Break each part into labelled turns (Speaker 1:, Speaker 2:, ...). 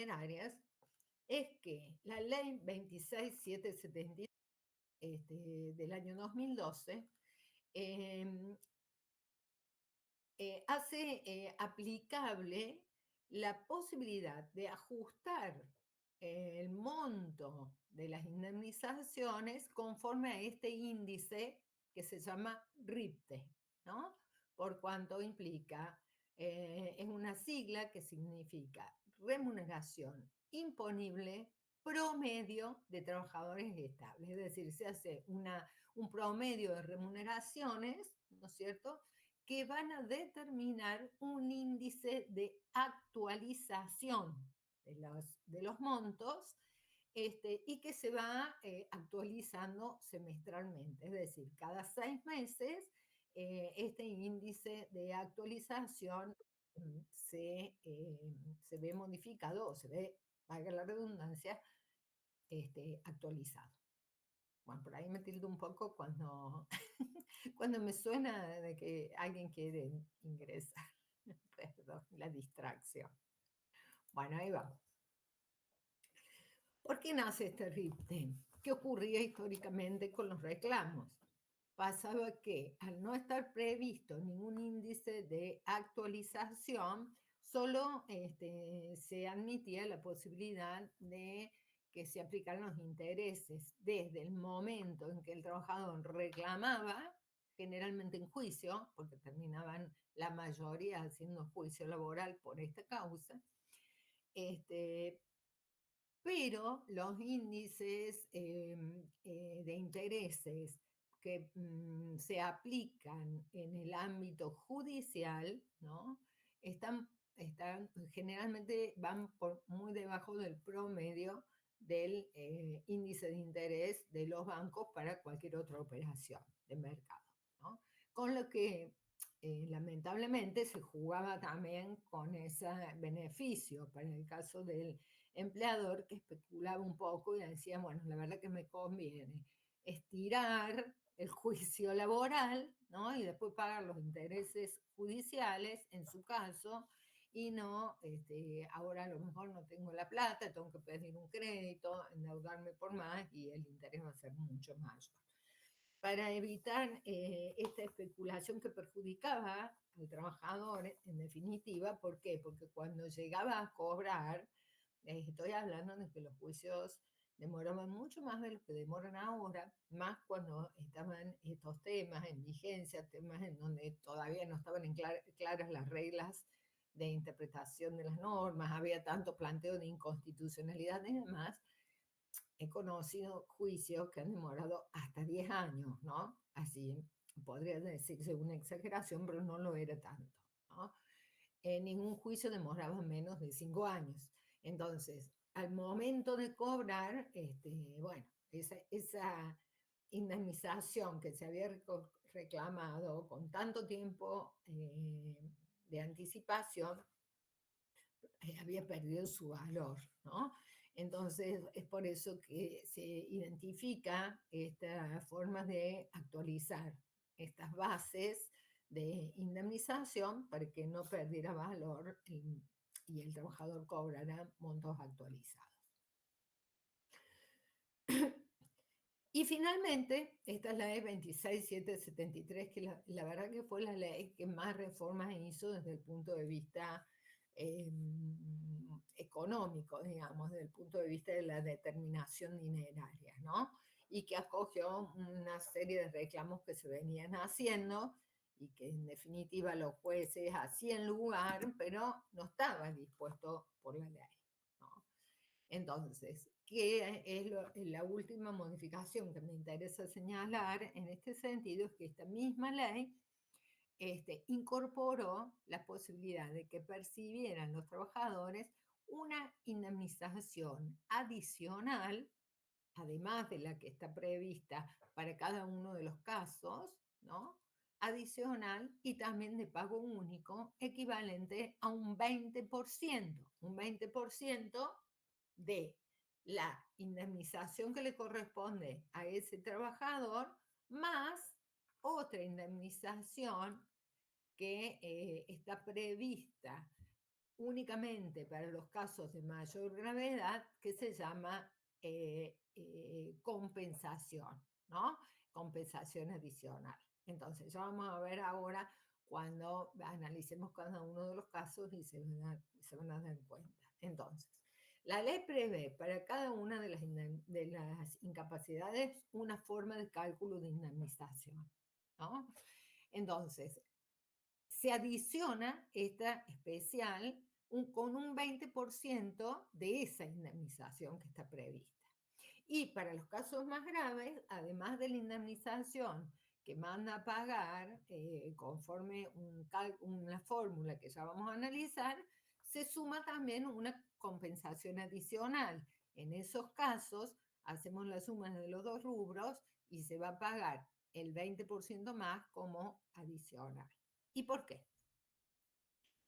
Speaker 1: dinerarias es que la ley 26773 del año 2012 em, hace aplicable la posibilidad de ajustar el monto de las indemnizaciones conforme a este índice que se llama RIPTE, ¿no? Por cuanto implica, es una sigla que significa remuneración imponible promedio de trabajadores estables, es decir, se hace un promedio de remuneraciones, ¿no es cierto?, que van a determinar un índice de actualización de los montos y que se va actualizando semestralmente. Es decir, cada 6 meses este índice de actualización se ve modificado o se ve, valga la redundancia, actualizado. Bueno, por ahí me tildo un poco cuando, cuando me suena de que alguien quiere ingresar. Perdón, la distracción. Bueno, ahí vamos. ¿Por qué nace este RIPTE? ¿Qué ocurría históricamente con los reclamos? Pasaba que al no estar previsto ningún índice de actualización, solo se admitía la posibilidad de que se aplicaran los intereses desde el momento en que el trabajador reclamaba, generalmente en juicio, porque terminaban la mayoría haciendo juicio laboral por esta causa, pero los índices de intereses que se aplican en el ámbito judicial, ¿no? Generalmente van por muy debajo del promedio del índice de interés de los bancos para cualquier otra operación de mercado, ¿no? Con lo que lamentablemente se jugaba también con ese beneficio para el caso del empleador, que especulaba un poco y decía, bueno, la verdad que me conviene estirar el juicio laboral, ¿no? Y después pagar los intereses judiciales, en su caso, y no, ahora a lo mejor no tengo la plata, tengo que pedir un crédito, endeudarme por más y el interés va a ser mucho mayor. Para evitar esta especulación que perjudicaba al trabajador, en definitiva, ¿por qué? Porque cuando llegaba a cobrar, estoy hablando de que los juicios demoraban mucho más de lo que demoran ahora, más cuando estaban estos temas en vigencia, temas en donde todavía no estaban claras las reglas de interpretación de las normas, había tanto planteo de inconstitucionalidad y demás. He conocido juicios que han demorado hasta 10 años, ¿no? Así podría decirse una exageración, pero no lo era tanto, ¿no? Ningún juicio demoraba menos de 5 años. Entonces, al momento de cobrar, bueno, esa indemnización que se había reclamado con tanto tiempo de anticipación, había perdido su valor, ¿no? Entonces, es por eso que se identifica estas formas de actualizar estas bases de indemnización para que no perdiera valor y el trabajador cobrara montos actualizados. Y finalmente, esta es la ley 26773, que la verdad que fue la ley que más reformas hizo desde el punto de vista económico, digamos, desde el punto de vista de la determinación dineraria, ¿no? Y que acogió una serie de reclamos que se venían haciendo y que en definitiva los jueces hacían lugar, pero no estaban dispuestos por la ley, ¿no? Entonces, ¿qué es la última modificación que me interesa señalar en este sentido? Es que esta misma ley incorporó la posibilidad de que percibieran los trabajadores una indemnización adicional, además de la que está prevista para cada uno de los casos, ¿no? Adicional y también de pago único, equivalente a un 20% de la indemnización que le corresponde a ese trabajador, más otra indemnización que está prevista únicamente para los casos de mayor gravedad, que se llama compensación, ¿no? Compensación adicional. Entonces, ya vamos a ver ahora cuando analicemos cada uno de los casos y se van a dar cuenta. Entonces, la ley prevé para cada una de las incapacidades una forma de cálculo de indemnización, ¿no? Entonces, se adiciona esta especial con un 20% de esa indemnización que está prevista. Y para los casos más graves, además de la indemnización que manda a pagar conforme una fórmula que ya vamos a analizar, se suma también una compensación adicional. En esos casos, hacemos la suma de los dos rubros y se va a pagar el 20% más como adicional. ¿Y por qué?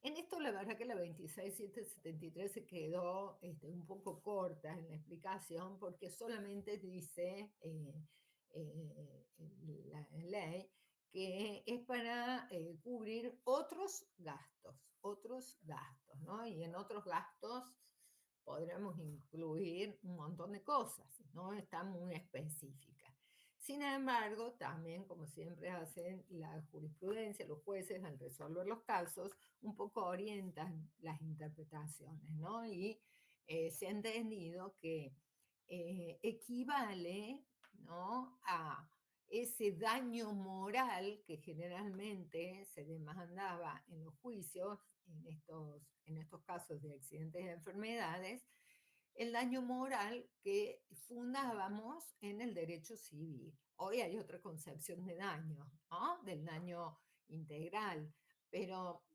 Speaker 1: En esto la verdad que la 26773 se quedó un poco corta en la explicación porque solamente dice la ley que es para cubrir otros gastos, ¿no? Y en otros gastos podremos incluir un montón de cosas, no está muy específica. Sin embargo, también, como siempre hacen la jurisprudencia, los jueces al resolver los casos, un poco orientan las interpretaciones, ¿no? Y se ha entendido que equivale, ¿no?, a ese daño moral que generalmente se demandaba en los juicios, en estos casos de accidentes y enfermedades, el daño moral que fundábamos en el derecho civil. Hoy hay otra concepción de daño, ¿no? Del daño integral, pero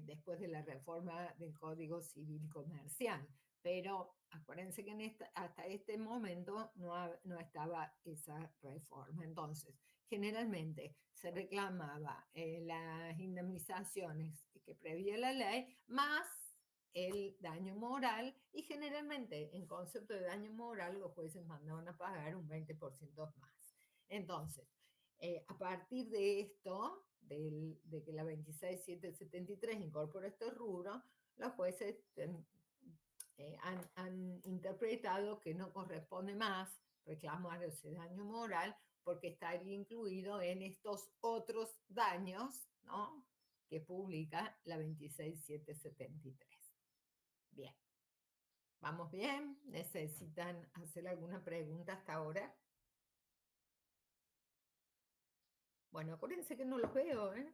Speaker 1: después de la reforma del Código Civil Comercial. Pero acuérdense que hasta este momento no estaba esa reforma. Entonces, generalmente se reclamaba las indemnizaciones que prevía la ley, más el daño moral, y generalmente en concepto de daño moral los jueces mandaban a pagar un 20% más. Entonces, a partir de esto, de que la 26773 incorpora este rubro, los jueces han interpretado que no corresponde más reclamar ese daño moral porque estaría incluido en estos otros daños, ¿no?, que publica la 26773. Bien, ¿vamos bien? ¿Necesitan hacer alguna pregunta hasta ahora? Bueno, acuérdense que no los veo, ¿eh?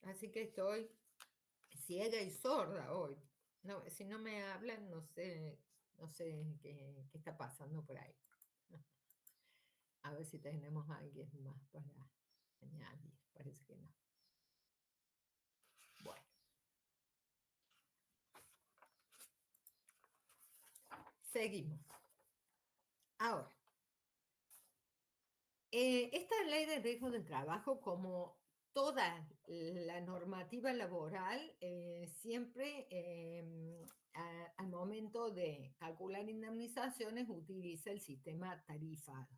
Speaker 1: Así que estoy ciega y sorda hoy. No, si no me hablan, no sé qué está pasando por ahí. A ver si tenemos a alguien más para añadir. Parece que no. Bueno, seguimos. Ahora, esta ley de riesgo del trabajo, como toda la normativa laboral, siempre al momento de calcular indemnizaciones utiliza el sistema tarifado,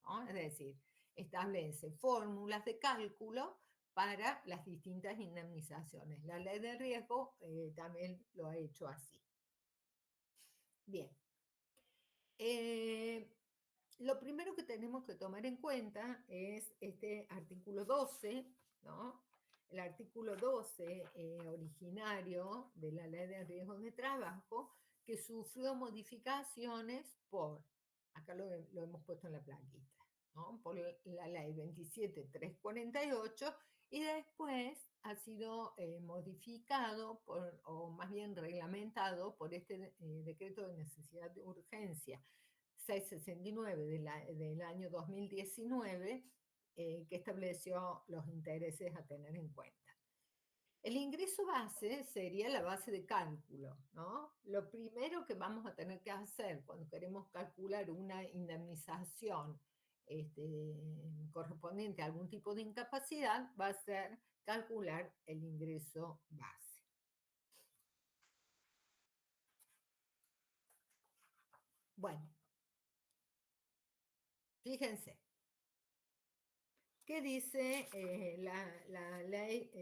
Speaker 1: ¿no? Es decir, establece fórmulas de cálculo para las distintas indemnizaciones. La ley de riesgo también lo ha hecho así. Bien. Lo primero que tenemos que tomar en cuenta es este artículo 12, ¿no? El artículo 12 originario de la Ley de Riesgos de Trabajo, que sufrió modificaciones acá lo hemos puesto en la plaquita, ¿no?, por la Ley 27348, y después ha sido modificado, o más bien reglamentado, por este decreto de necesidad de urgencia 669 del año 2019, que estableció los intereses a tener en cuenta. El ingreso base sería la base de cálculo, ¿no? Lo primero que vamos a tener que hacer cuando queremos calcular una indemnización correspondiente a algún tipo de incapacidad va a ser calcular el ingreso base. Bueno, fíjense. ¿Qué dice la ley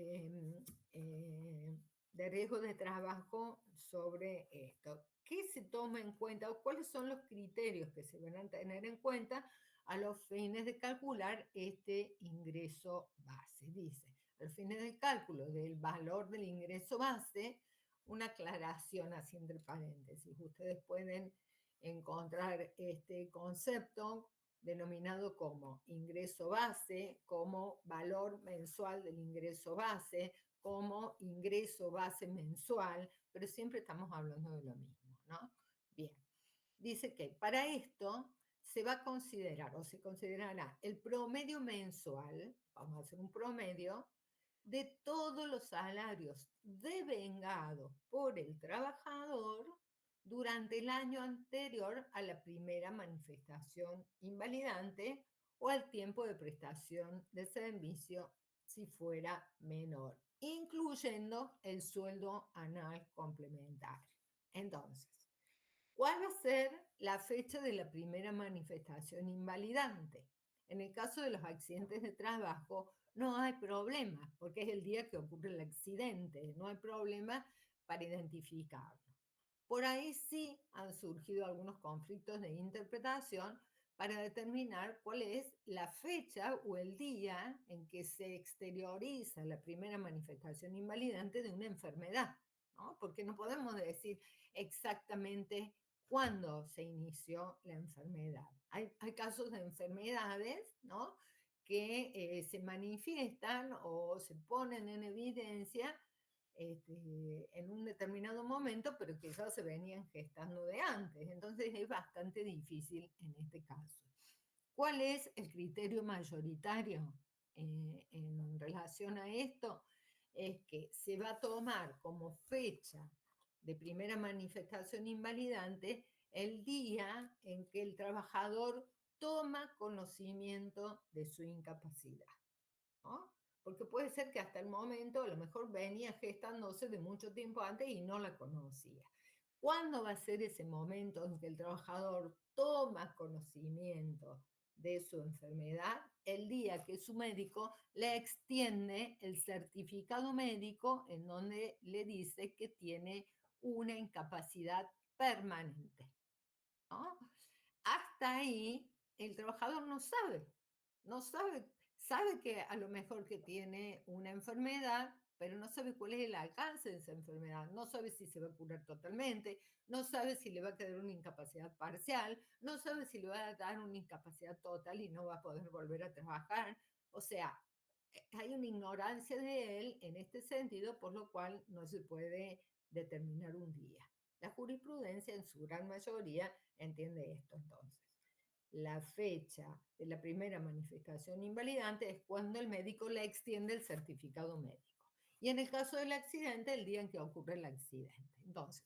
Speaker 1: de riesgo de trabajo sobre esto. ¿Qué se toma en cuenta o cuáles son los criterios que se van a tener en cuenta a los fines de calcular este ingreso base? Dice, a los fines del cálculo del valor del ingreso base, una aclaración así entre paréntesis. Ustedes pueden encontrar este concepto denominado como ingreso base, como valor mensual del ingreso base, como ingreso base mensual, pero siempre estamos hablando de lo mismo, ¿no? Bien, dice que para esto se va a considerar o se considerará el promedio mensual, vamos a hacer un promedio, de todos los salarios devengados por el trabajador durante el año anterior a la primera manifestación invalidante o al tiempo de prestación de servicio si fuera menor, incluyendo el sueldo anual complementario. Entonces, ¿cuál va a ser la fecha de la primera manifestación invalidante? En el caso de los accidentes de trabajo, no hay problema, porque es el día que ocurre el accidente, no hay problema para identificarlo. Por ahí sí han surgido algunos conflictos de interpretación para determinar cuál es la fecha o el día en que se exterioriza la primera manifestación invalidante de una enfermedad, ¿no? Porque no podemos decir exactamente cuándo se inició la enfermedad. Hay casos de enfermedades, ¿no?, que se manifiestan o se ponen en evidencia en un determinado momento, pero que ya se venían gestando de antes. Entonces es bastante difícil en este caso. ¿Cuál es el criterio mayoritario en relación a esto? Es que se va a tomar como fecha de primera manifestación invalidante el día en que el trabajador toma conocimiento de su incapacidad, ¿no? Porque puede ser que hasta el momento a lo mejor venía gestándose de mucho tiempo antes y no la conocía. ¿Cuándo va a ser ese momento en que el trabajador toma conocimiento de su enfermedad? El día que su médico le extiende el certificado médico en donde le dice que tiene una incapacidad permanente, ¿no? Hasta ahí el trabajador no sabe, sabe que a lo mejor que tiene una enfermedad, pero no sabe cuál es el alcance de esa enfermedad, no sabe si se va a curar totalmente, no sabe si le va a quedar una incapacidad parcial, no sabe si le va a dar una incapacidad total y no va a poder volver a trabajar. O sea, hay una ignorancia de él en este sentido, por lo cual no se puede determinar un día. La jurisprudencia en su gran mayoría entiende esto entonces. La fecha de la primera manifestación invalidante es cuando el médico le extiende el certificado médico. Y en el caso del accidente, el día en que ocurre el accidente. Entonces,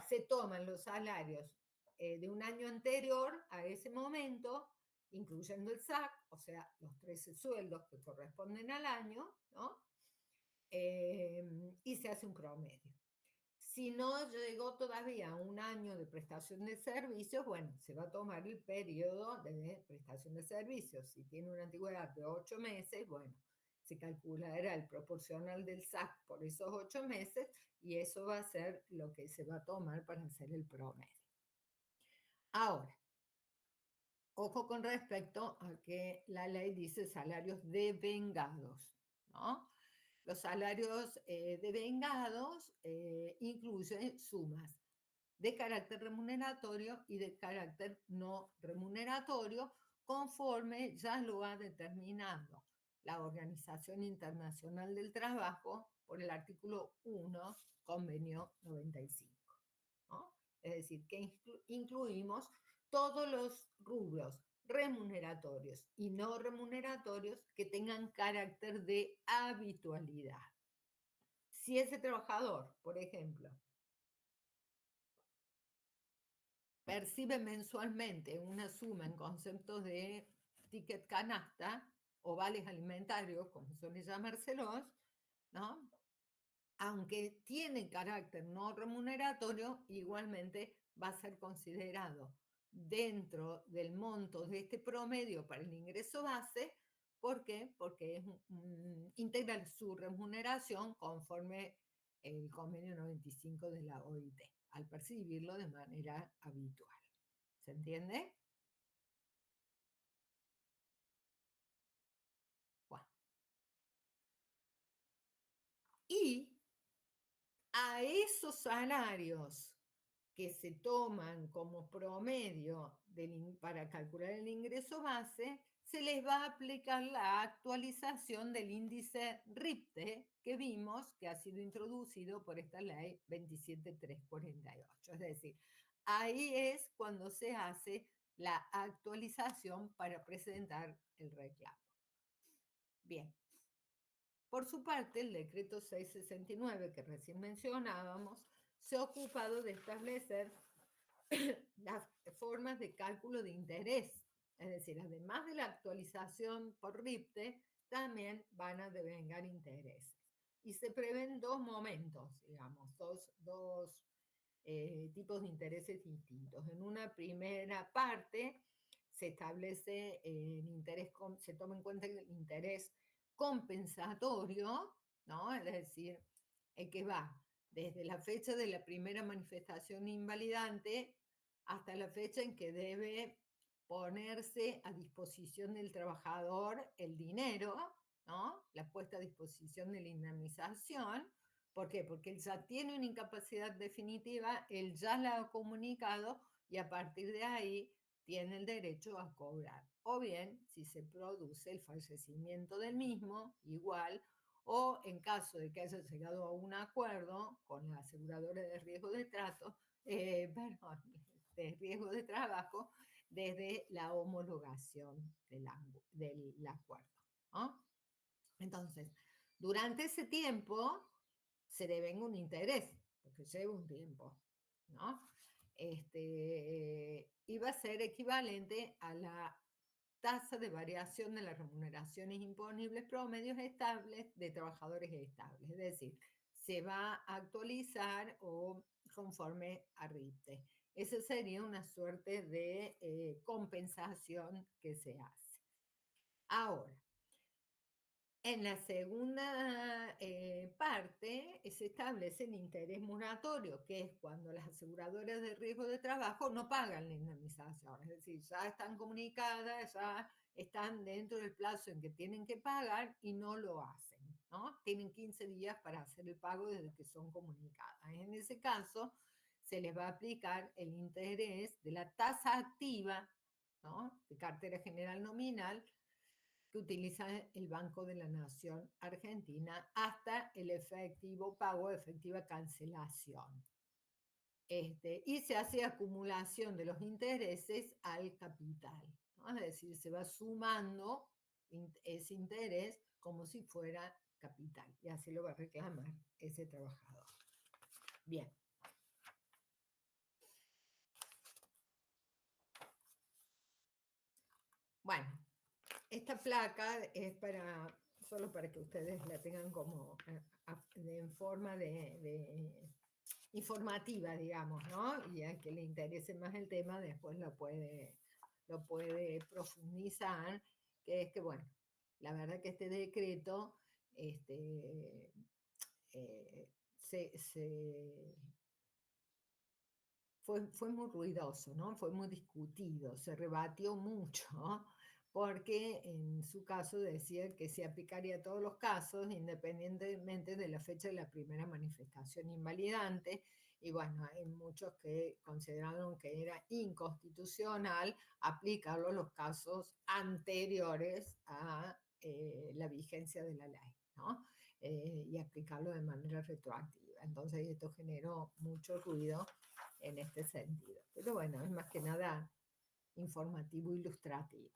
Speaker 1: se toman los salarios de un año anterior a ese momento, incluyendo el SAC, o sea, los 13 sueldos que corresponden al año, ¿no? Y se hace un promedio. Si no llegó todavía a un año de prestación de servicios, bueno, se va a tomar el periodo de prestación de servicios. Si tiene una antigüedad de 8 meses, bueno, se calculará el proporcional del SAC por esos 8 meses y eso va a ser lo que se va a tomar para hacer el promedio. Ahora, ojo con respecto a que la ley dice salarios devengados, ¿no? Los salarios devengados incluyen sumas de carácter remuneratorio y de carácter no remuneratorio, conforme ya lo ha determinado la Organización Internacional del Trabajo por el artículo 1, convenio 95, ¿no? Es decir, que incluimos todos los rubros remuneratorios y no remuneratorios que tengan carácter de habitualidad. Si ese trabajador, por ejemplo, percibe mensualmente una suma en conceptos de ticket canasta o vales alimentarios, como suele llamárselos, ¿no? Aunque tiene carácter no remuneratorio, igualmente va a ser considerado dentro del monto de este promedio para el ingreso base. ¿Por qué? Porque integra su remuneración conforme el convenio 95 de la OIT, al percibirlo de manera habitual. ¿Se entiende? Bueno, y a esos salarios que se toman como promedio para calcular el ingreso base, se les va a aplicar la actualización del índice RIPTE que vimos que ha sido introducido por esta ley 27348. Es decir, ahí es cuando se hace la actualización para presentar el reclamo. Bien. Por su parte, el decreto 669 que recién mencionábamos se ha ocupado de establecer las formas de cálculo de interés. Es decir, además de la actualización por RIPTE, también van a devengar intereses. Y se prevén dos momentos, digamos, dos tipos de intereses distintos. En una primera parte se establece el interés, se toma en cuenta el interés compensatorio, ¿no? Es decir, el que va desde la fecha de la primera manifestación invalidante hasta la fecha en que debe ponerse a disposición del trabajador el dinero, ¿no? La puesta a disposición de la indemnización. ¿Por qué? Porque él ya tiene una incapacidad definitiva, él ya la ha comunicado y a partir de ahí tiene el derecho a cobrar. O bien, si se produce el fallecimiento del mismo, igual, o en caso de que haya llegado a un acuerdo con la aseguradora de riesgo de trato, perdón, de riesgo de trabajo, desde la homologación del acuerdo, ¿no? Entonces, durante ese tiempo se devenga un interés, porque lleva un tiempo, ¿no? Y va a ser equivalente a la tasa de variación de las remuneraciones imponibles promedios estables de trabajadores estables, es decir, se va a actualizar o conforme a RIPTE. Esa sería una suerte de compensación que se hace. Ahora, en la segunda parte se establece el interés moratorio, que es cuando las aseguradoras de riesgo de trabajo no pagan la indemnización, es decir, ya están comunicadas, ya están dentro del plazo en que tienen que pagar y no lo hacen, ¿no? Tienen 15 días para hacer el pago desde que son comunicadas. En ese caso, se les va a aplicar el interés de la tasa activa, ¿no? De cartera general nominal, que utiliza el Banco de la Nación Argentina hasta el efectivo pago, efectiva cancelación. Y se hace acumulación de los intereses al capital, ¿no? Es decir, se va sumando ese interés como si fuera capital y así lo va a reclamar ese trabajador. Bien. Bueno, esta placa es solo para que ustedes la tengan como en forma de informativa, digamos, ¿no? Y a que le interese más el tema, después lo puede profundizar, que es que, bueno, la verdad que este decreto eh, fue muy ruidoso, ¿no? Fue muy discutido, se rebatió mucho, porque en su caso decía que se aplicaría a todos los casos, independientemente de la fecha de la primera manifestación invalidante. Y bueno, hay muchos que consideraron que era inconstitucional aplicarlo a los casos anteriores a la vigencia de la ley, ¿no? Y aplicarlo de manera retroactiva. Entonces esto generó mucho ruido en este sentido. Pero bueno, es más que nada informativo, ilustrativo.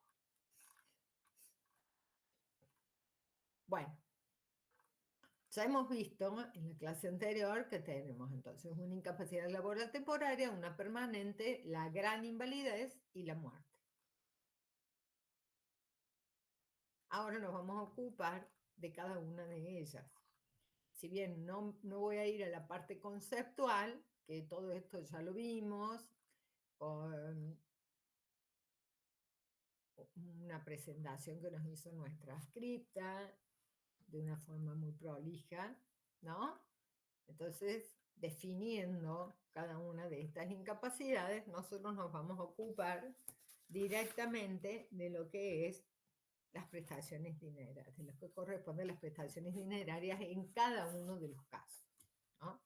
Speaker 1: Bueno, ya hemos visto en la clase anterior que tenemos entonces una incapacidad laboral temporaria, una permanente, la gran invalidez y la muerte. Ahora nos vamos a ocupar de cada una de ellas. Si bien no voy a ir a la parte conceptual, que todo esto ya lo vimos, con una presentación que nos hizo nuestra scripta, de una forma muy prolija, ¿no? Entonces, definiendo cada una de estas incapacidades, nosotros nos vamos a ocupar directamente de lo que es las prestaciones dinerarias, de lo que corresponde a las prestaciones dinerarias en cada uno de los casos, ¿no?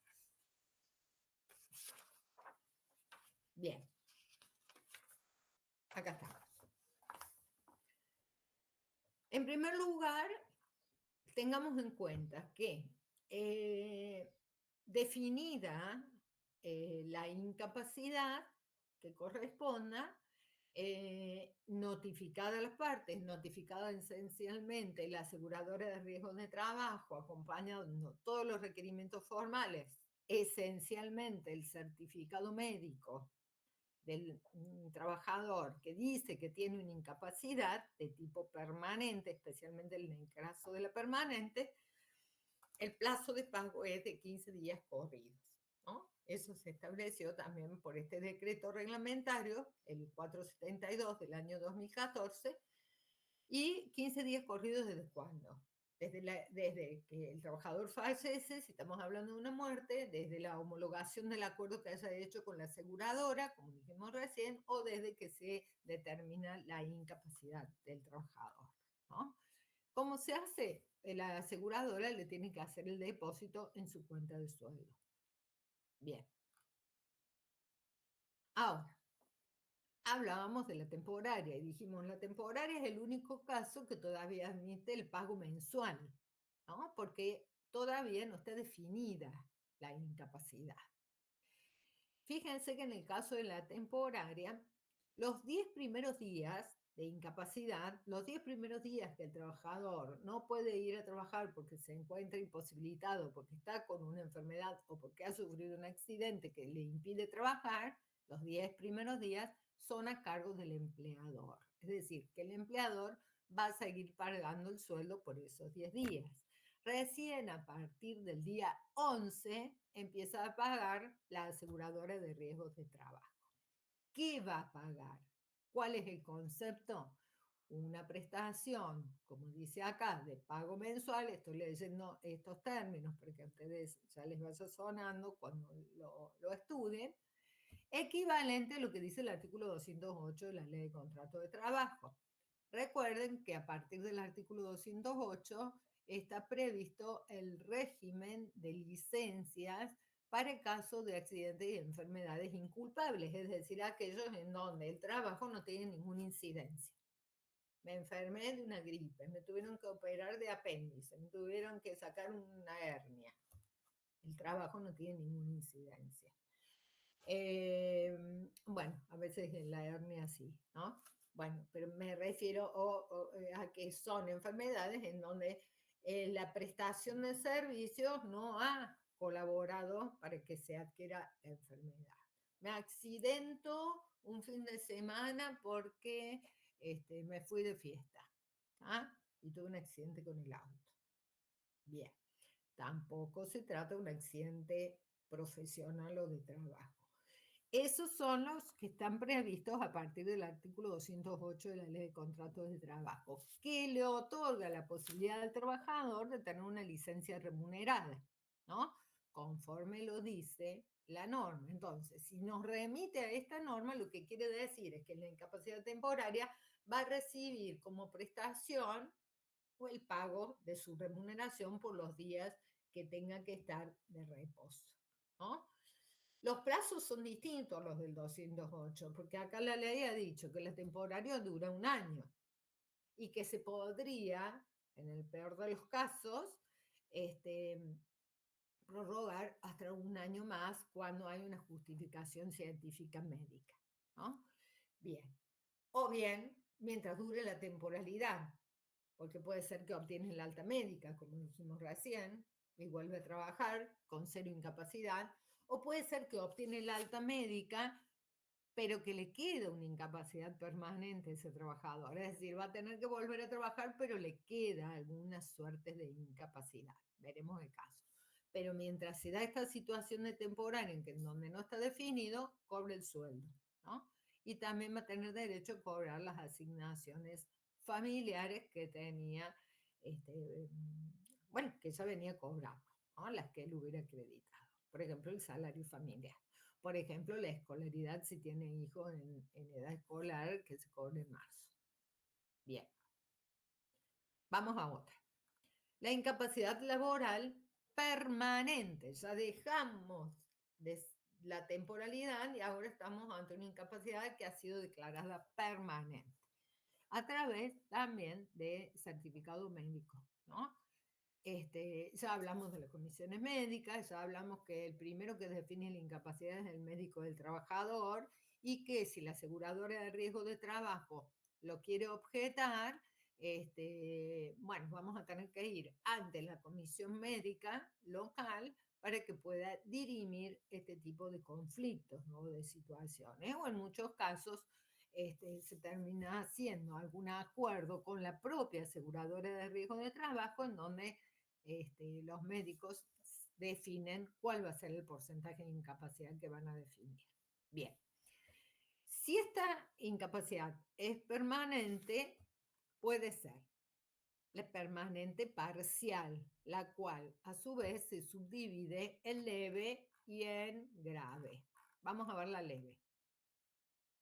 Speaker 1: Bien, acá está. En primer lugar, tengamos en cuenta que definida la incapacidad que corresponda, notificada a las partes, notificada esencialmente la aseguradora de riesgos de trabajo, acompañando todos los requerimientos formales, esencialmente el certificado médico del trabajador que dice que tiene una incapacidad de tipo permanente, especialmente en el caso de la permanente, el plazo de pago es de 15 días corridos, ¿no? Eso se estableció también por este decreto reglamentario, el 472 del año 2014, y 15 días corridos ¿desde cuándo? Desde que el trabajador fallece, si estamos hablando de una muerte, desde la homologación del acuerdo que haya hecho con la aseguradora, como dijimos recién, o desde que se determina la incapacidad del trabajador, ¿no? ¿Cómo se hace? La aseguradora le tiene que hacer el depósito en su cuenta de sueldo. Bien. Ahora, hablábamos de la temporaria y dijimos, la temporaria es el único caso que todavía admite el pago mensual, ¿no? Porque todavía no está definida la incapacidad. Fíjense que en el caso de la temporaria, los 10 primeros días de incapacidad, los 10 primeros días que el trabajador no puede ir a trabajar porque se encuentra imposibilitado, porque está con una enfermedad o porque ha sufrido un accidente que le impide trabajar, los 10 primeros días son a cargo del empleador. Es decir, que el empleador va a seguir pagando el sueldo por esos 10 días. Recién a partir del día 11 empieza a pagar la aseguradora de riesgos de trabajo. ¿Qué va a pagar? ¿Cuál es el concepto? Una prestación, como dice acá, de pago mensual. Estoy leyendo estos términos para que a ustedes ya les vaya sonando cuando lo estudien. Equivalente a lo que dice el artículo 208 de la Ley de Contrato de Trabajo. Recuerden que a partir del artículo 208 está previsto el régimen de licencias para el caso de accidentes y enfermedades inculpables, es decir, aquellos en donde el trabajo no tiene ninguna incidencia. Me enfermé de una gripe, me tuvieron que operar de apéndice, me tuvieron que sacar una hernia. El trabajo no tiene ninguna incidencia. Bueno, a veces en la hernia sí, ¿no? Bueno, pero me refiero a que son enfermedades en donde la prestación de servicios no ha colaborado para que se adquiera la enfermedad. Me accidento un fin de semana porque me fui de fiesta, ¿ah? Y tuve un accidente con el auto. Bien, tampoco se trata de un accidente profesional o de trabajo. Esos son los que están previstos a partir del artículo 208 de la Ley de Contratos de Trabajo, que le otorga la posibilidad al trabajador de tener una licencia remunerada, ¿no? Conforme lo dice la norma. Entonces, si nos remite a esta norma, lo que quiere decir es que la incapacidad temporaria va a recibir como prestación o el pago de su remuneración por los días que tenga que estar de reposo, ¿no? Los plazos son distintos a los del 208, porque acá la ley ha dicho que el temporario dura un año y que se podría, en el peor de los casos, prorrogar hasta un año más cuando hay una justificación científica médica, ¿no? Bien. O bien, mientras dure la temporalidad, porque puede ser que obtienes la alta médica, como dijimos recién, y vuelve a trabajar con cero incapacidad, o puede ser que obtiene la alta médica, pero que le queda una incapacidad permanente a ese trabajador. Es decir, va a tener que volver a trabajar, pero le queda algunas suertes de incapacidad. Veremos el caso. Pero mientras se da esta situación de temporaria en donde no está definido, cobra el sueldo, ¿no? Y también va a tener derecho a cobrar las asignaciones familiares que tenía, bueno, que ya venía cobrando. ¿no? Las que él hubiera acreditado. Por ejemplo, el salario familiar. Por ejemplo, la escolaridad si tiene hijos en edad escolar que se cobre en marzo. Bien, vamos a otra. La incapacidad laboral permanente. Ya dejamos de la temporalidad y ahora estamos ante una incapacidad que ha sido declarada permanente a través también de certificado médico, ¿no? Ya hablamos de las comisiones médicas, ya hablamos que el primero que define la incapacidad es el médico del trabajador y que si la aseguradora de riesgo de trabajo lo quiere objetar, bueno, vamos a tener que ir ante la comisión médica local para que pueda dirimir este tipo de conflictos, ¿no? De situaciones, o en muchos casos se termina haciendo algún acuerdo con la propia aseguradora de riesgo de trabajo en donde los médicos definen cuál va a ser el porcentaje de incapacidad que van a definir. Bien, si esta incapacidad es permanente, puede ser la permanente parcial, la cual a su vez se subdivide en leve y en grave. Vamos a ver la leve.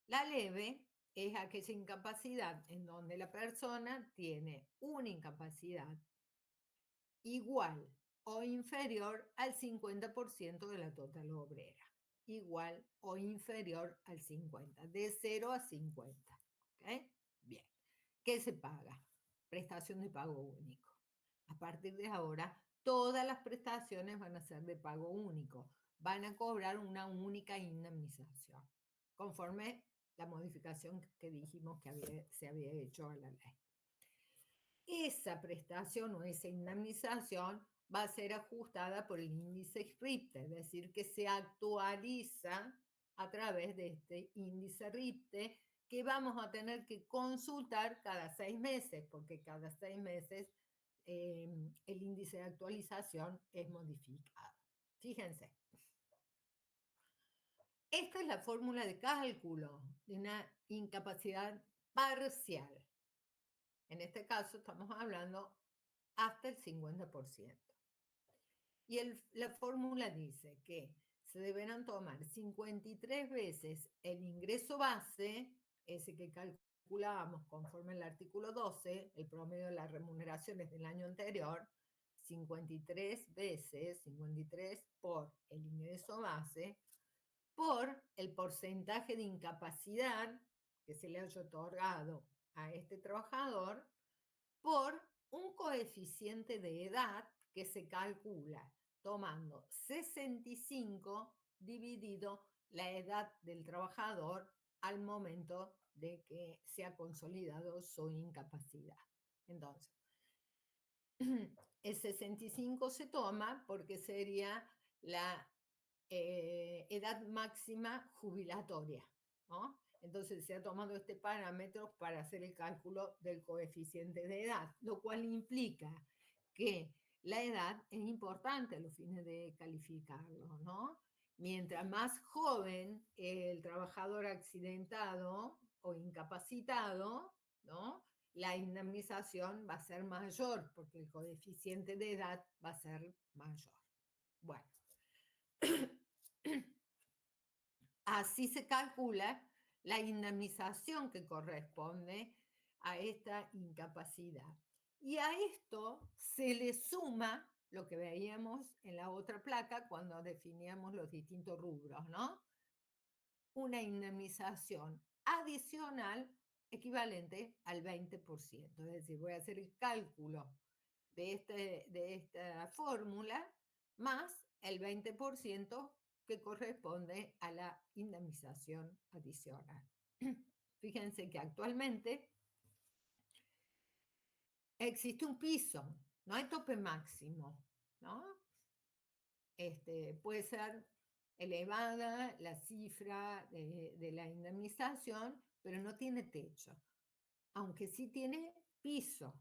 Speaker 1: La leve es aquella incapacidad en donde la persona tiene una incapacidad igual o inferior al 50% de la total obrera. Igual o inferior al 50, de 0 a 50. ¿Ok? Bien. ¿Qué se paga? Prestación de pago único. A partir de ahora, todas las prestaciones van a ser de pago único. Van a cobrar una única indemnización, conforme la modificación que dijimos que se había hecho a la ley. Esa prestación o esa indemnización va a ser ajustada por el índice RIPTE, es decir, que se actualiza a través de este índice RIPTE que vamos a tener que consultar cada 6 meses, porque cada 6 meses el índice de actualización es modificado. Fíjense, esta es la fórmula de cálculo de una incapacidad parcial. En este caso estamos hablando hasta el 50%. Y la fórmula dice que se deberán tomar 53 veces el ingreso base, ese que calculábamos conforme al artículo 12, el promedio de las remuneraciones del año anterior, 53 veces, 53 por el ingreso base, por el porcentaje de incapacidad que se le haya otorgado a este trabajador, por un coeficiente de edad que se calcula tomando 65 dividido la edad del trabajador al momento de que se ha consolidado su incapacidad. Entonces, el 65 se toma porque sería la edad máxima jubilatoria, ¿no? Entonces se ha tomado este parámetro para hacer el cálculo del coeficiente de edad, lo cual implica que la edad es importante a los fines de calificarlo, ¿no? Mientras más joven el trabajador accidentado o incapacitado, ¿no? La indemnización va a ser mayor porque el coeficiente de edad va a ser mayor. Bueno, así se calcula la indemnización que corresponde a esta incapacidad. Y a esto se le suma lo que veíamos en la otra placa cuando definíamos los distintos rubros, ¿no? Una indemnización adicional equivalente al 20%. Es decir, voy a hacer el cálculo de esta fórmula más el 20% que corresponde a la indemnización adicional. Fíjense que actualmente existe un piso, no hay tope máximo, ¿no? Puede ser elevada la cifra de la indemnización, pero no tiene techo, aunque sí tiene piso.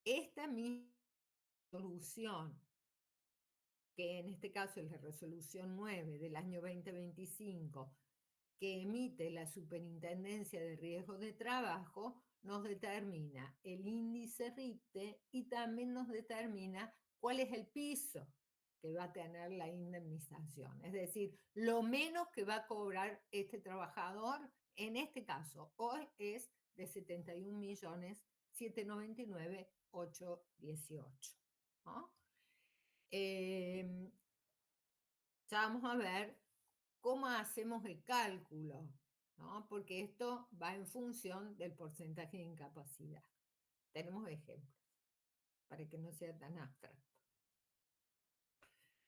Speaker 1: Esta misma solución, que en este caso es la resolución 9 del año 2025, que emite la Superintendencia de Riesgos de Trabajo, nos determina el índice RIPTE y también nos determina cuál es el piso que va a tener la indemnización. Es decir, lo menos que va a cobrar este trabajador, en este caso, hoy es de 71.799.818. ¿No? Ya vamos a ver cómo hacemos el cálculo, ¿no? Porque esto va en función del porcentaje de incapacidad. Tenemos ejemplos para que no sea tan abstracto.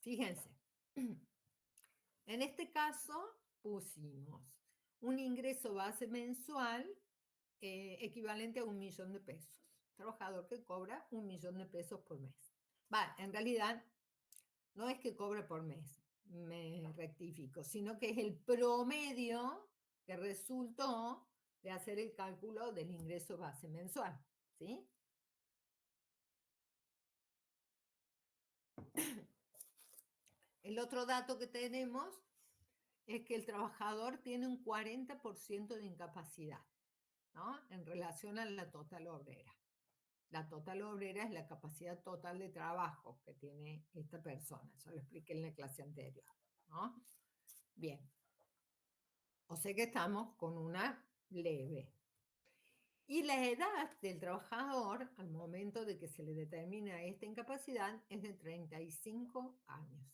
Speaker 1: Fíjense, en este caso pusimos un ingreso base mensual equivalente a 1.000.000 de pesos. Trabajador que cobra 1.000.000 de pesos por mes. Va, en realidad no es que cobre por mes, me rectifico, sino que es el promedio que resultó de hacer el cálculo del ingreso base mensual, ¿sí? El otro dato que tenemos es que el trabajador tiene un 40% de incapacidad, ¿no? En relación a la total obrera. La total obrera es la capacidad total de trabajo que tiene esta persona. Eso lo expliqué en la clase anterior, ¿no? Bien. O sea que estamos con una leve. Y la edad del trabajador al momento de que se le determina esta incapacidad es de 35 años.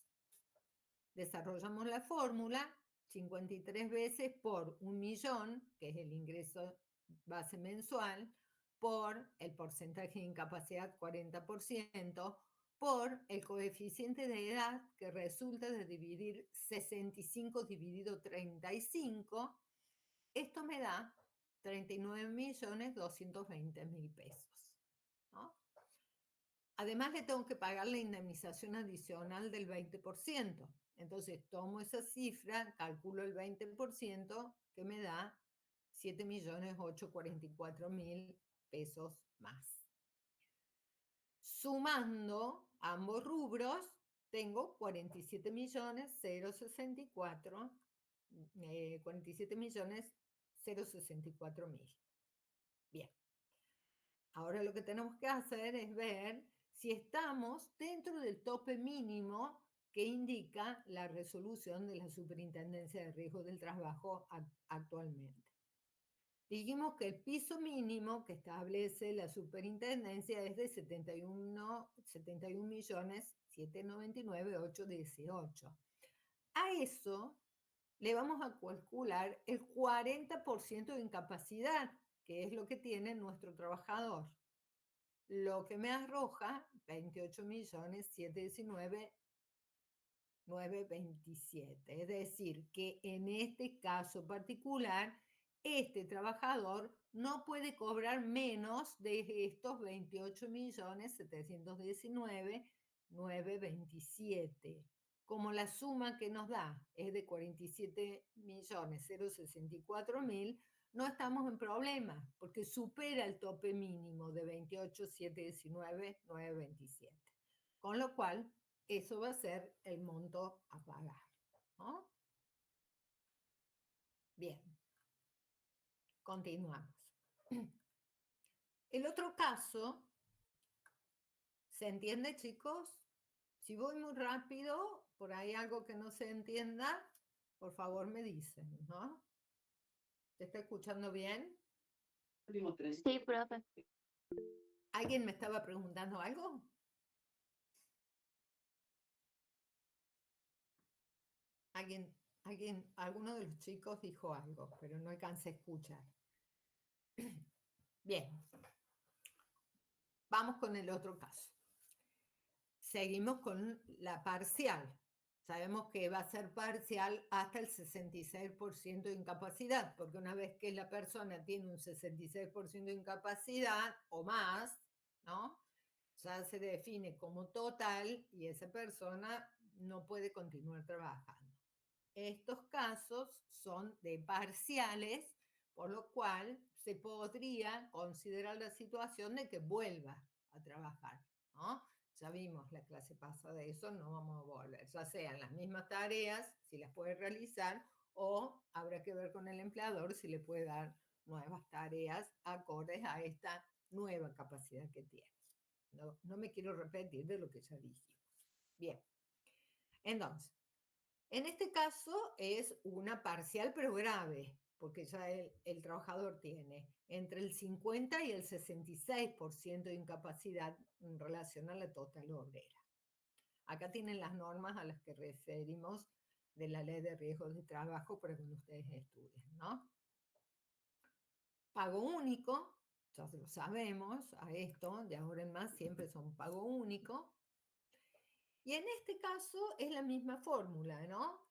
Speaker 1: Desarrollamos la fórmula 53 veces por 1.000.000, que es el ingreso base mensual, por el porcentaje de incapacidad 40%, por el coeficiente de edad que resulta de dividir 65 dividido 35. Esto me da 39.220.000 pesos, ¿no? Además le tengo que pagar la indemnización adicional del 20%. Entonces tomo esa cifra, calculo el 20%, que me da 7.844.000 pesos más. Sumando ambos rubros, tengo 47.064.000. Bien. Ahora lo que tenemos que hacer es ver si estamos dentro del tope mínimo que indica la resolución de la Superintendencia de Riesgo del Trabajo actualmente. Dijimos que el piso mínimo que establece la superintendencia es de 71.799.818. A eso le vamos a calcular el 40% de incapacidad, que es lo que tiene nuestro trabajador. Lo que me arroja 28.719.927. Es decir, que en este caso particular, este trabajador no puede cobrar menos de estos 28.719.927. Como la suma que nos da es de 47.064.000, no estamos en problema, porque supera el tope mínimo de 28.719.927. Con lo cual, eso va a ser el monto a pagar, ¿no? Bien, continuamos. El otro caso, ¿se entiende, chicos? Si voy muy rápido, por ahí algo que no se entienda, por favor me dicen, ¿no? ¿Se está escuchando bien?
Speaker 2: Sí, profe.
Speaker 1: ¿Alguien me estaba preguntando algo? Alguno de los chicos dijo algo, pero no alcancé a escuchar. Bien, vamos con el otro caso. Seguimos con la parcial. Sabemos que va a ser parcial hasta el 66% de incapacidad, porque una vez que la persona tiene un 66% de incapacidad o más, ¿no? Ya se define como total y esa persona no puede continuar trabajando. Estos casos son de parciales, por lo cual se podría considerar la situación de que vuelva a trabajar, ¿no? Ya vimos la clase pasada de eso, no vamos a volver, ya sean las mismas tareas, si las puede realizar, o habrá que ver con el empleador si le puede dar nuevas tareas acordes a esta nueva capacidad que tiene, no me quiero repetir de lo que ya dijimos. Bien, entonces, en este caso es una parcial pero grave, porque ya el trabajador tiene entre el 50 y el 66% de incapacidad en relación a la total obrera. Acá tienen las normas a las que referimos de la Ley de Riesgos de Trabajo para que ustedes estudien, ¿no? Pago único, ya lo sabemos, a esto, de ahora en más siempre son pago único. Y en este caso es la misma fórmula, ¿no?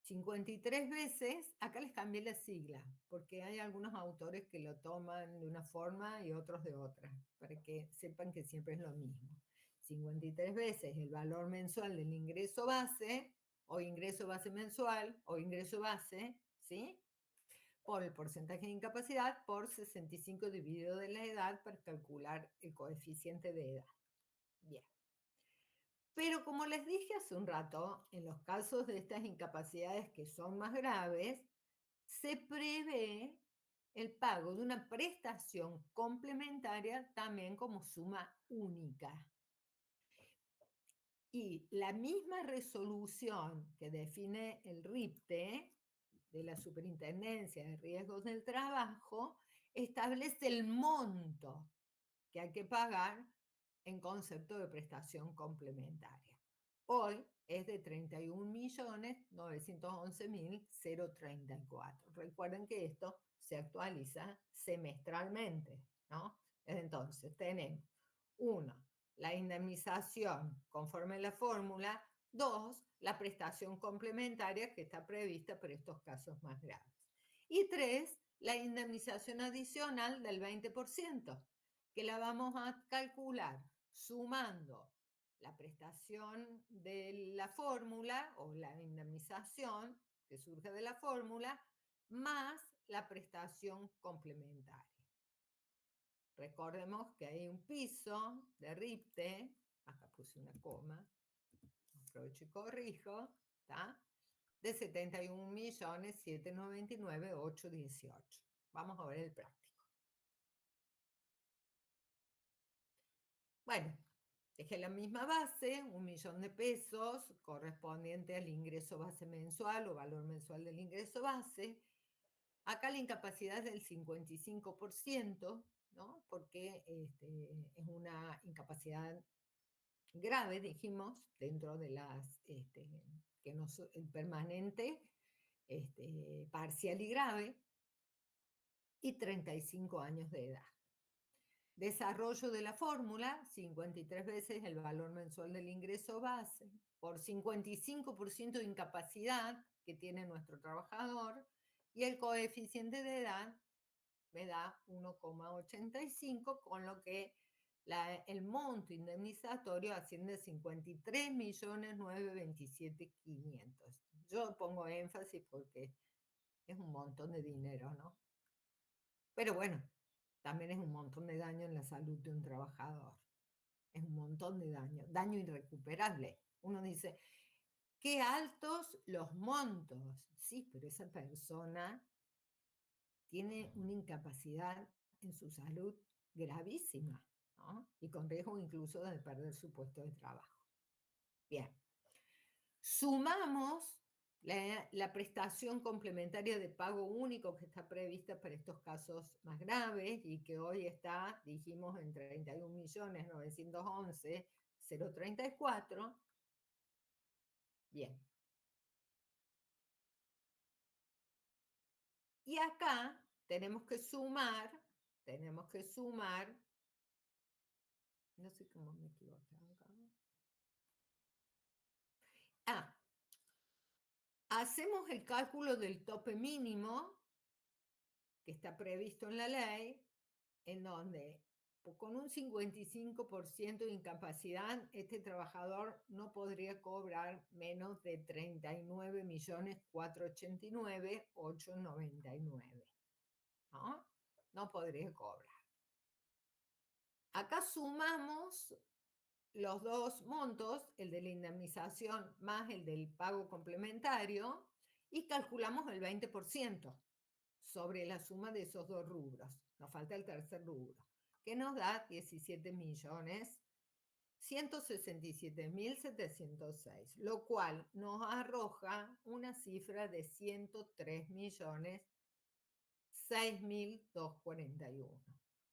Speaker 1: 53 veces, acá les cambié la sigla, porque hay algunos autores que lo toman de una forma y otros de otra, para que sepan que siempre es lo mismo. 53 veces el valor mensual del ingreso base, o ingreso base mensual, o ingreso base, ¿sí? Por el porcentaje de incapacidad por 65 dividido de la edad para calcular el coeficiente de edad. Bien. Pero como les dije hace un rato, en los casos de estas incapacidades que son más graves, se prevé el pago de una prestación complementaria también como suma única. Y la misma resolución que define el RIPTE de la Superintendencia de Riesgos del Trabajo establece el monto que hay que pagar en concepto de prestación complementaria. Hoy es de 31.911.034. Recuerden que esto se actualiza semestralmente, ¿no? Entonces tenemos, uno, la indemnización conforme a la fórmula, dos, la prestación complementaria que está prevista para estos casos más graves. Y tres, la indemnización adicional del 20%, que la vamos a calcular sumando la prestación de la fórmula o la indemnización que surge de la fórmula más la prestación complementaria. Recordemos que hay un piso de RIPTE, acá puse una coma, aprovecho y corrijo, ¿está? De 71.799.818. Vamos a ver el práctico. Bueno, dejé la misma base, 1.000.000 de pesos, correspondiente al ingreso base mensual o valor mensual del ingreso base. Acá la incapacidad es del 55%, ¿no? Porque es una incapacidad grave, dijimos, dentro de las, que no el permanente, parcial y grave, y 35 años de edad. Desarrollo de la fórmula, 53 veces el valor mensual del ingreso base, por 55% de incapacidad que tiene nuestro trabajador, y el coeficiente de edad me da 1,85, con lo que el monto indemnizatorio asciende a 53.927.500. Yo pongo énfasis porque es un montón de dinero, ¿no? Pero bueno, también es un montón de daño en la salud de un trabajador. Es un montón de daño, daño irrecuperable. Uno dice, qué altos los montos. Sí, pero esa persona tiene una incapacidad en su salud gravísima, ¿no? Y con riesgo incluso de perder su puesto de trabajo. Bien. Sumamos la prestación complementaria de pago único que está prevista para estos casos más graves y que hoy está, dijimos, en 31.911.034. Bien. Y acá tenemos que sumar, no sé cómo me equivoqué acá. Hacemos el cálculo del tope mínimo que está previsto en la ley, en donde con un 55% de incapacidad, este trabajador no podría cobrar menos de 39.489.899. ¿No? No podría cobrar. Acá sumamos los dos montos, el de la indemnización más el del pago complementario, y calculamos el 20% sobre la suma de esos dos rubros. Nos falta el tercer rubro, que nos da 17.000.000 167.706, lo cual nos arroja una cifra de 103.006.241,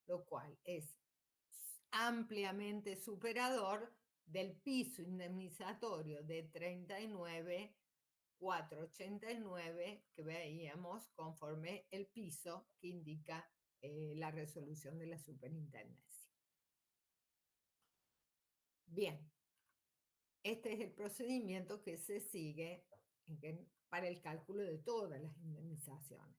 Speaker 1: lo cual es ampliamente superador del piso indemnizatorio de 39.489 que veíamos conforme el piso que indica la resolución de la superintendencia. Bien, este es el procedimiento que se sigue para el cálculo de todas las indemnizaciones.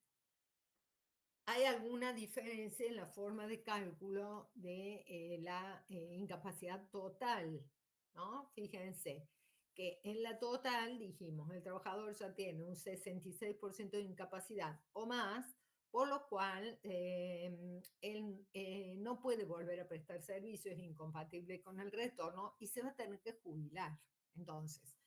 Speaker 1: Hay alguna diferencia en la forma de cálculo de la incapacidad total, ¿no? Fíjense que en la total, dijimos, el trabajador ya tiene un 66% de incapacidad o más, por lo cual él no puede volver a prestar servicio, es incompatible con el retorno y se va a tener que jubilar. Entonces,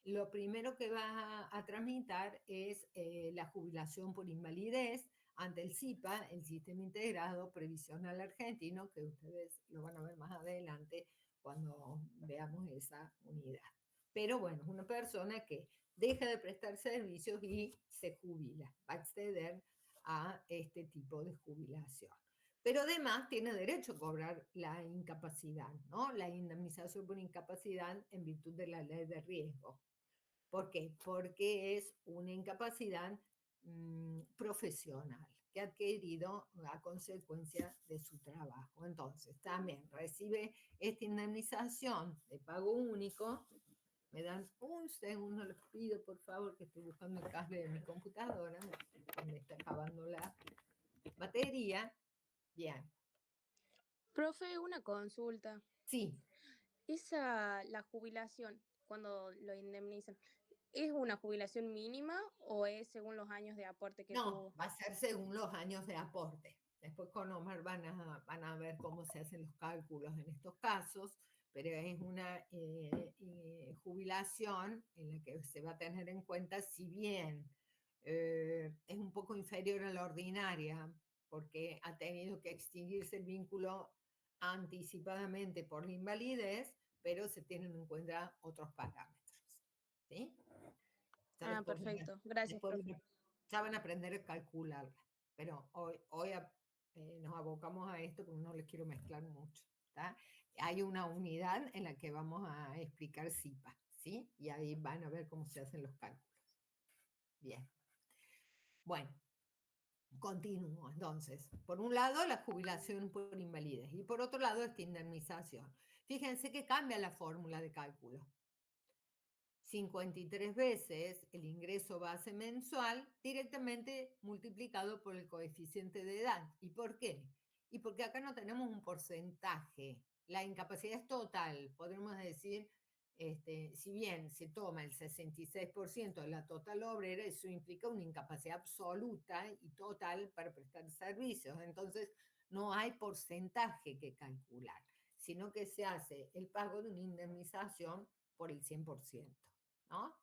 Speaker 1: lo primero que va a tramitar es la jubilación por invalidez ante el SIPA, el Sistema Integrado Previsional Argentino, que ustedes lo van a ver más adelante cuando veamos esa unidad. Pero bueno, es una persona que deja de prestar servicios y se jubila, va a acceder a este tipo de jubilación. Pero además tiene derecho a cobrar la incapacidad, ¿no? La indemnización por incapacidad en virtud de la ley de riesgo. ¿Por qué? Porque es una incapacidad profesional que ha adquirido a consecuencia de su trabajo. Entonces, también recibe esta indemnización de pago único. Me dan un segundo, les pido por favor, que estoy buscando el cable de mi computadora, me está acabando la batería. Bien.
Speaker 3: Profe, una consulta.
Speaker 1: Sí.
Speaker 3: La jubilación, cuando lo indemnizan, ¿es una jubilación mínima o es según los años de aporte que tuvo?
Speaker 1: No, va a ser según los años de aporte. Después con Omar van a ver cómo se hacen los cálculos en estos casos, pero es una jubilación en la que se va a tener en cuenta, si bien es un poco inferior a la ordinaria, porque ha tenido que extinguirse el vínculo anticipadamente por la invalidez, pero se tienen en cuenta otros parámetros. ¿Sí?
Speaker 3: Perfecto. Gracias, profe.
Speaker 1: Ya van a aprender a calcularla, pero hoy nos abocamos a esto porque no les quiero mezclar mucho. ¿Tá? Hay una unidad en la que vamos a explicar SIPA, ¿sí? Y ahí van a ver cómo se hacen los cálculos. Bien. Bueno, continúo entonces. Por un lado, la jubilación por invalidez y por otro lado, esta indemnización. Fíjense que cambia la fórmula de cálculo. 53 veces el ingreso base mensual directamente multiplicado por el coeficiente de edad. ¿Y por qué? Y porque acá no tenemos un porcentaje. La incapacidad es total. Podemos decir, si bien se toma el 66% de la total obrera, eso implica una incapacidad absoluta y total para prestar servicios. Entonces, no hay porcentaje que calcular, sino que se hace el pago de una indemnización por el 100%. ¿No?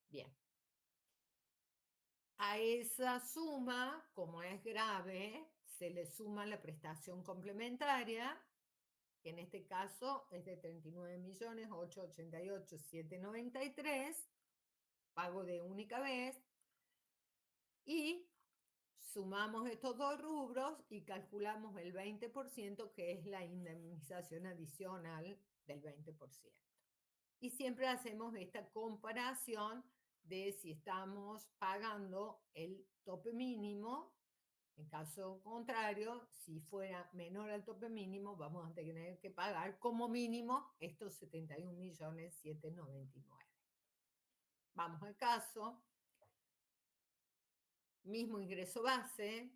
Speaker 1: Bien. A esa suma, como es grave, se le suma la prestación complementaria, que en este caso es de 39.888.793, pago de única vez, y sumamos estos dos rubros y calculamos el 20%, que es la indemnización adicional del 20%. Y siempre hacemos esta comparación de si estamos pagando el tope mínimo. En caso contrario, si fuera menor al tope mínimo, vamos a tener que pagar como mínimo estos 71.799.000. Vamos al caso. Mismo ingreso base,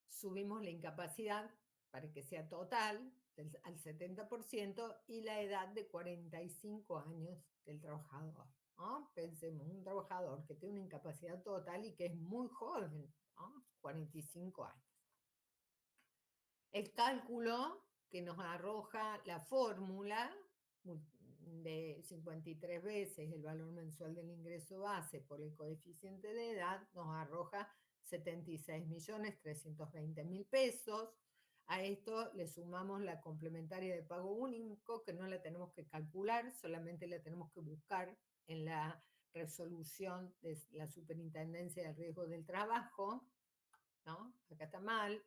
Speaker 1: subimos la incapacidad para que sea total al 70% y la edad de 45 años del trabajador. ¿No? Pensemos, un trabajador que tiene una incapacidad total y que es muy joven, ¿no? 45 años. El cálculo que nos arroja la fórmula de 53 veces el valor mensual del ingreso base por el coeficiente de edad nos arroja 76.320.000 pesos. A esto le sumamos la complementaria de pago único, que no la tenemos que calcular, solamente la tenemos que buscar en la resolución de la Superintendencia de Riesgo del Trabajo, ¿no? Acá está mal,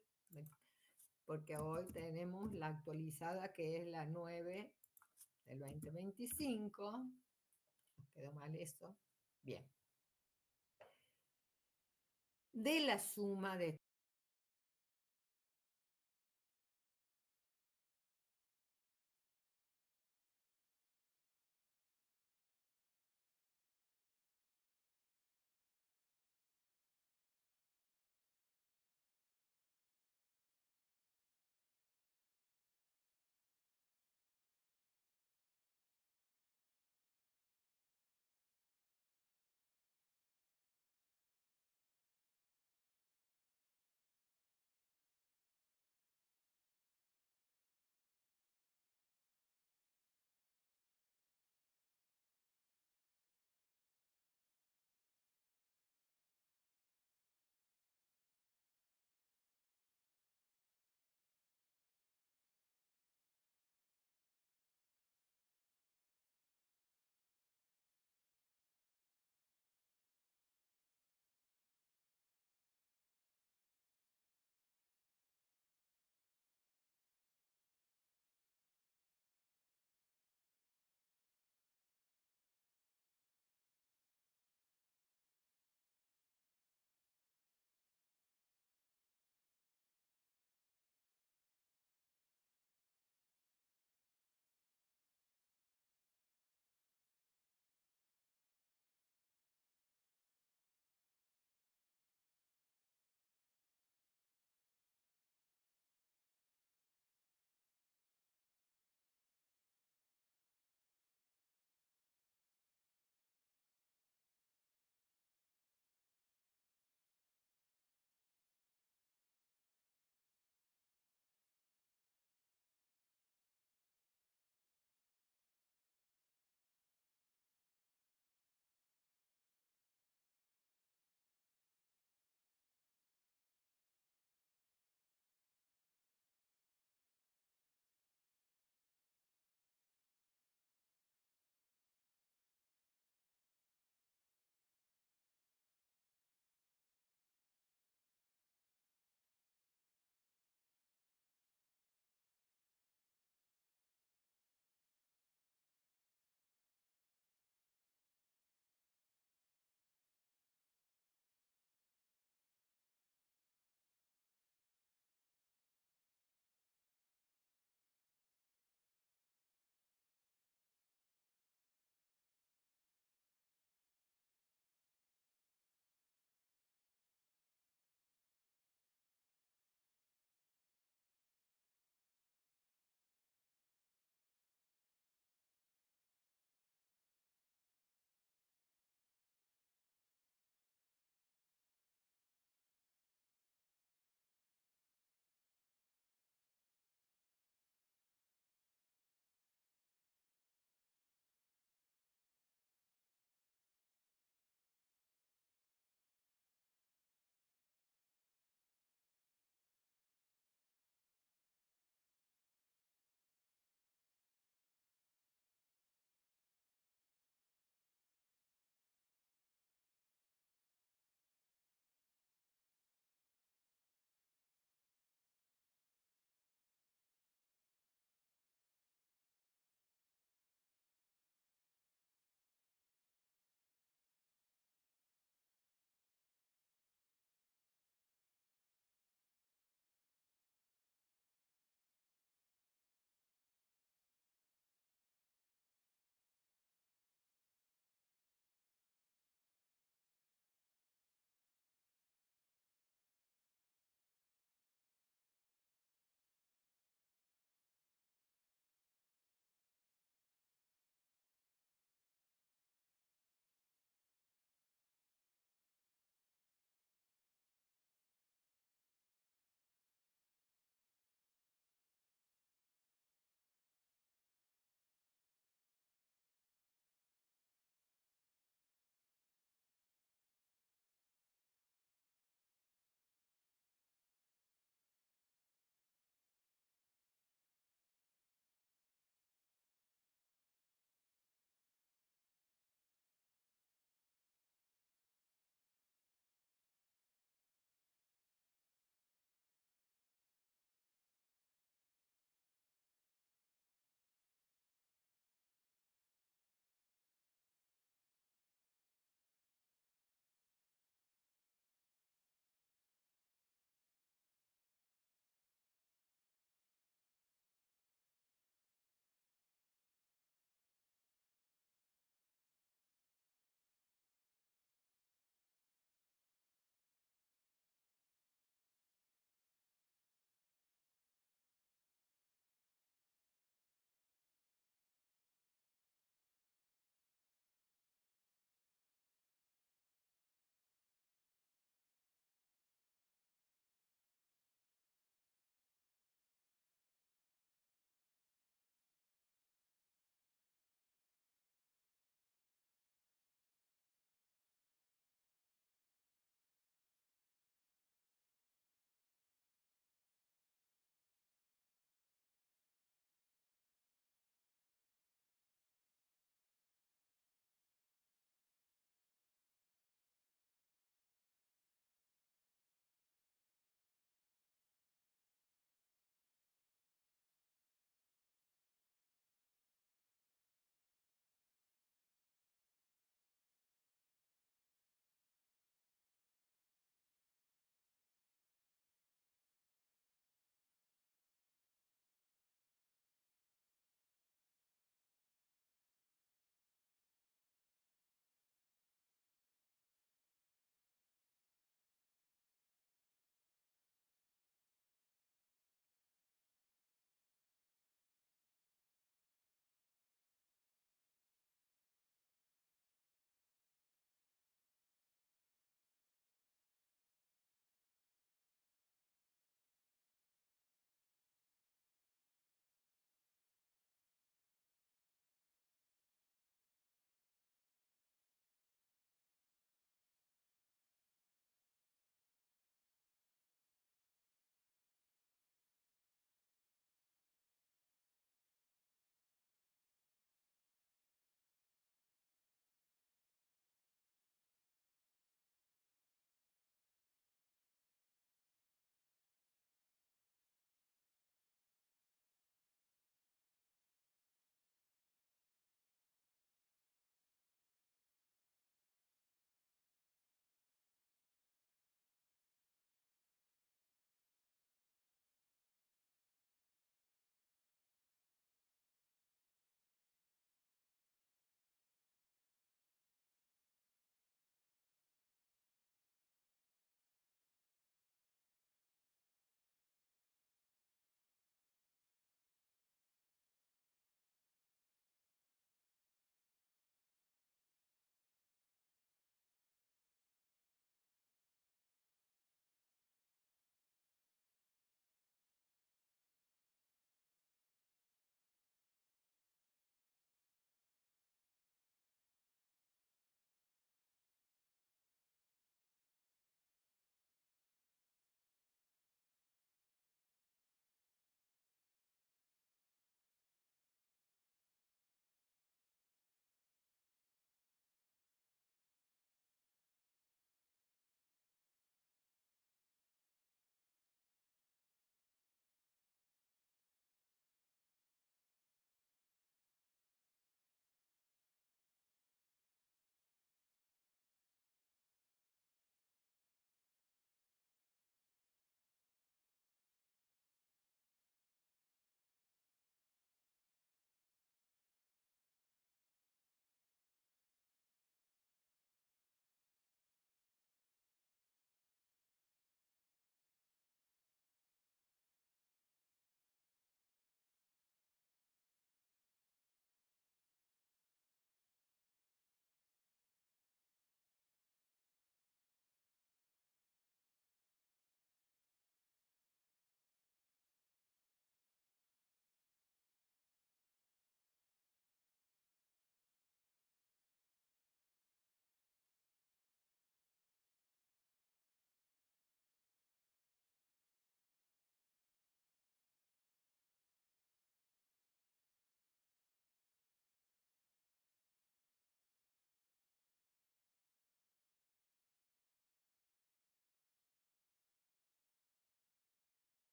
Speaker 1: porque hoy tenemos la actualizada, que es la 9 del 2025. Quedó mal eso. Bien. De la suma de